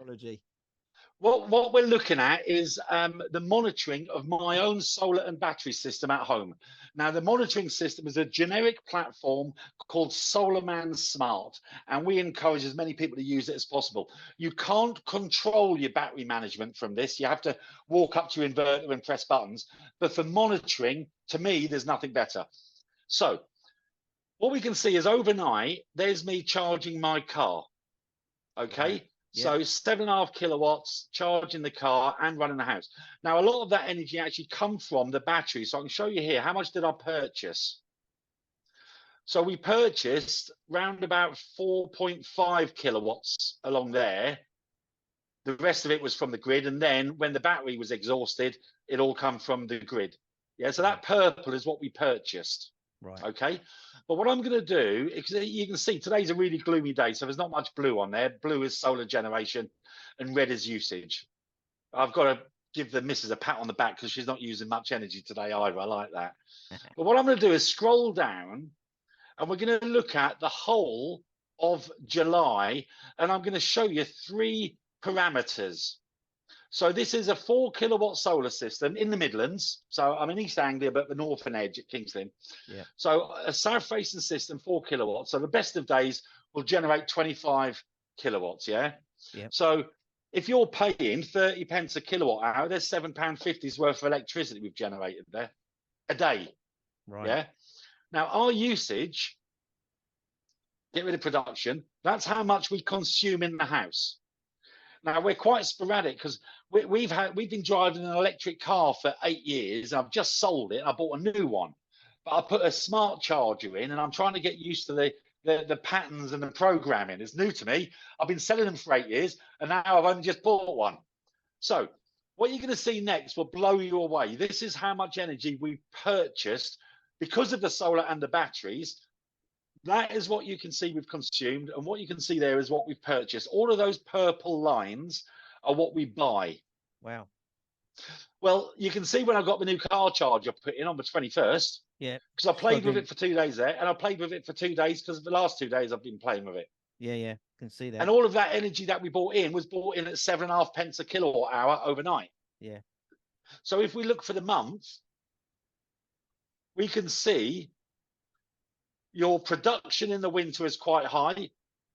technology? What we're looking at is the monitoring of my own solar and battery system at home. Now, the monitoring system is a generic platform called SolarMan Smart, and we encourage as many people to use it as possible. You can't control your battery management from this. You have to walk up to your inverter and press buttons. But for monitoring, to me, there's nothing better. So what we can see is overnight, there's me charging my car. Okay. So 7.5 kilowatts charging the car and running the house. Now, a lot of that energy actually comes from the battery. So I can show you here, how much did I purchase? So we purchased round about 4.5 kilowatts along there. The rest of it was from the grid. And then when the battery was exhausted, it all come from the grid. Yeah, so that purple is what we purchased. Right. Okay. But what I'm going to do, because you can see today's a really gloomy day, so there's not much blue on there. Blue is solar generation and red is usage. I've got to give the missus a pat on the back because she's not using much energy today either. I like that. But what I'm going to do is scroll down and we're going to look at the whole of July, and I'm going to show you 3 parameters. So this is a 4 kilowatt solar system in the Midlands. So I'm in East Anglia, but the northern edge at King's Lynn. Yeah. So a south facing system, 4 kilowatts. So the best of days will generate 25 kilowatts. Yeah. Yeah. So if you're paying 30 pence a kilowatt hour, there's £7.50 worth of electricity we've generated there a day. Right. Yeah. Now our usage, get rid of production. That's how much we consume in the house. Now we're quite sporadic because we've been driving an electric car for 8 years. I've just sold it. I bought a new one, but I put a smart charger in, and I'm trying to get used to the patterns and the programming. It's new to me. I've been selling them for 8 years, and now I've only just bought one. So what you're going to see next will blow you away. This is how much energy we purchased because of the solar and the batteries. That is what you can see we've consumed, and what you can see there is what we've purchased. All of those purple lines are what we buy. Wow. Well, you can see when I got the new car charger put in on the 21st. Yeah. Because I played with it for 2 days there, and I played with it for 2 days because the last 2 days I've been playing with it. Yeah, yeah. Can see that. And all of that energy that we bought in was bought in at 7.5 pence a kilowatt hour overnight. Yeah. So if we look for the month, we can see your production in the winter is quite high.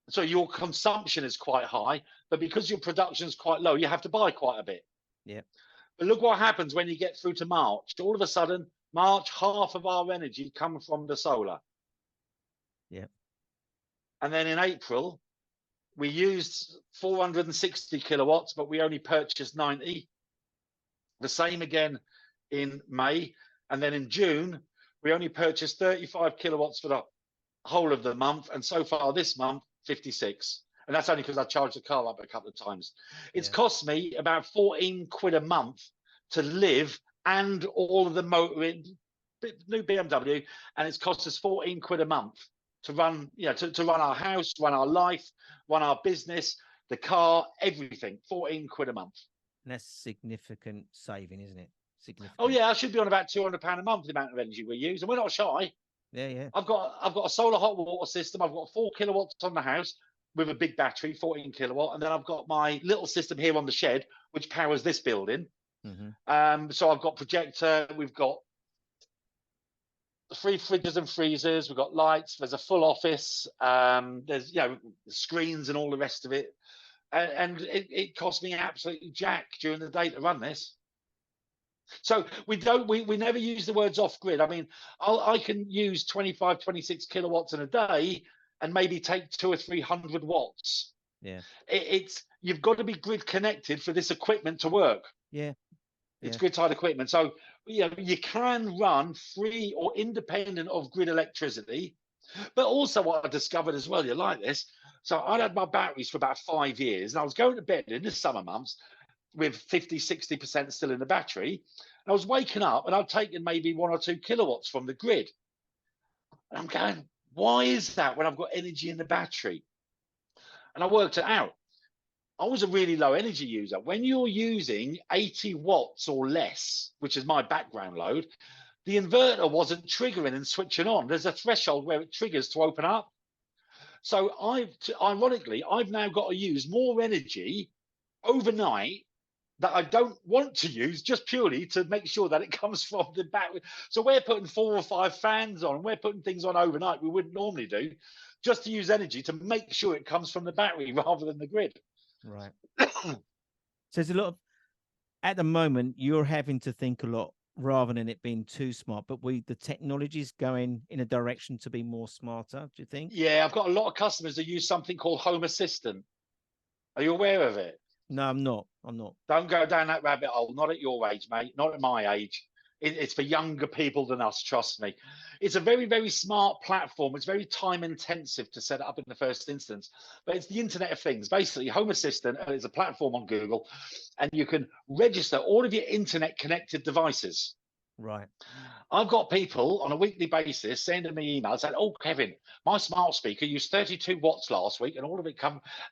So your consumption is quite high, but because your production is quite low, you have to buy quite a bit. Yeah. But look what happens when you get through to March. All of a sudden, March, half of our energy comes from the solar. Yeah. And then in April, we used 460 kilowatts, but we only purchased 90. The same again in May. And then in June, we only purchased 35 kilowatts for the whole of the month. And so far this month, 56. And that's only because I charged the car up a couple of times. It's cost me about 14 quid a month to live and all of the motoring, new BMW. And it's cost us 14 quid a month to run, to run our house, run our life, run our business, the car, everything. 14 quid a month. And that's significant saving, isn't it? Significant. Oh yeah, I should be on about £200 a month the amount of energy we use, and we're not shy. Yeah, yeah. I've got a solar hot water system. I've got 4 kilowatts on the house with a big battery, 14 kilowatt, and then I've got my little system here on the shed which powers this building. Mm-hmm. So I've got projector. We've got 3 fridges and freezers. We've got lights. There's a full office. There's screens and all the rest of it, and it cost me absolutely jack during the day to run this. So we never use the words off grid. I mean, I can use 25, 26 kilowatts in a day and maybe take 200 or 300 watts. Yeah. You've got to be grid connected for this equipment to work. Yeah. It's grid tied equipment. So, you can run free or independent of grid electricity. But also what I discovered as well, you like this. So I'd had my batteries for about 5 years, and I was going to bed in the summer months with 50, 60% still in the battery. And I was waking up and I'd taken maybe 1 or 2 kilowatts from the grid. And I'm going, why is that when I've got energy in the battery? And I worked it out. I was a really low energy user. When you're using 80 watts or less, which is my background load, the inverter wasn't triggering and switching on. There's a threshold where it triggers to open up. So ironically, I've now got to use more energy overnight that I don't want to use, just purely to make sure that it comes from the battery. So we're putting 4 or 5 fans on, we're putting things on overnight we wouldn't normally do, just to use energy to make sure it comes from the battery rather than the grid. Right. So there's a lot of, at the moment, you're having to think a lot rather than it being too smart, but the technology's going in a direction to be more smarter, do you think? Yeah, I've got a lot of customers that use something called Home Assistant. Are you aware of it? No, I'm not. I'm not. Don't go down that rabbit hole. Not at your age, mate. Not at my age. It's for younger people than us, trust me. It's a very, very smart platform. It's very time intensive to set it up in the first instance, but it's the Internet of Things. Basically, Home Assistant is a platform on Google, and you can register all of your internet connected devices. Right. I've got people on a weekly basis sending me emails saying, "Oh, Kevin, my smart speaker used 32 watts last week, and all of it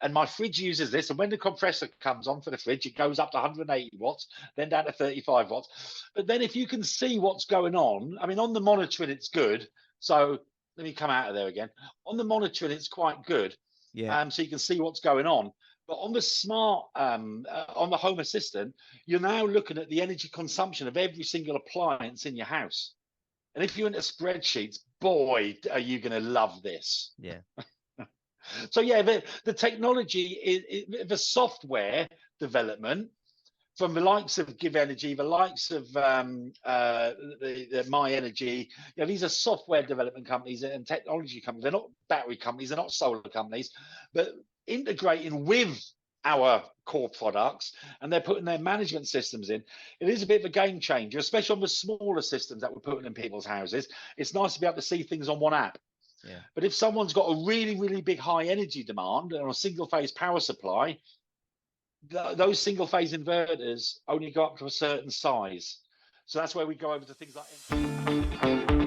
and my fridge uses this. And when the compressor comes on for the fridge, it goes up to 180 watts, then down to 35 watts." But then if you can see what's going on, I mean, on the monitoring, it's good. So let me come out of there again. On the monitoring, it's quite good. Yeah. So you can see what's going on. But on the smart, on the Home Assistant, you're now looking at the energy consumption of every single appliance in your house. And if you're into spreadsheets, boy, are you going to love this. Yeah. So yeah, the technology, the software development from the likes of Give Energy, the likes of the My Energy, you know, these are software development companies and technology companies. They're not battery companies, they're not solar companies, but integrating with our core products, and they're putting their management systems in. It is a bit of a game changer, especially on the smaller systems that we're putting in people's houses. It's nice to be able to see things on one app. Yeah. But if someone's got a really, really big high energy demand and a single phase power supply, those single phase inverters only go up to a certain size. So that's where we go over to things like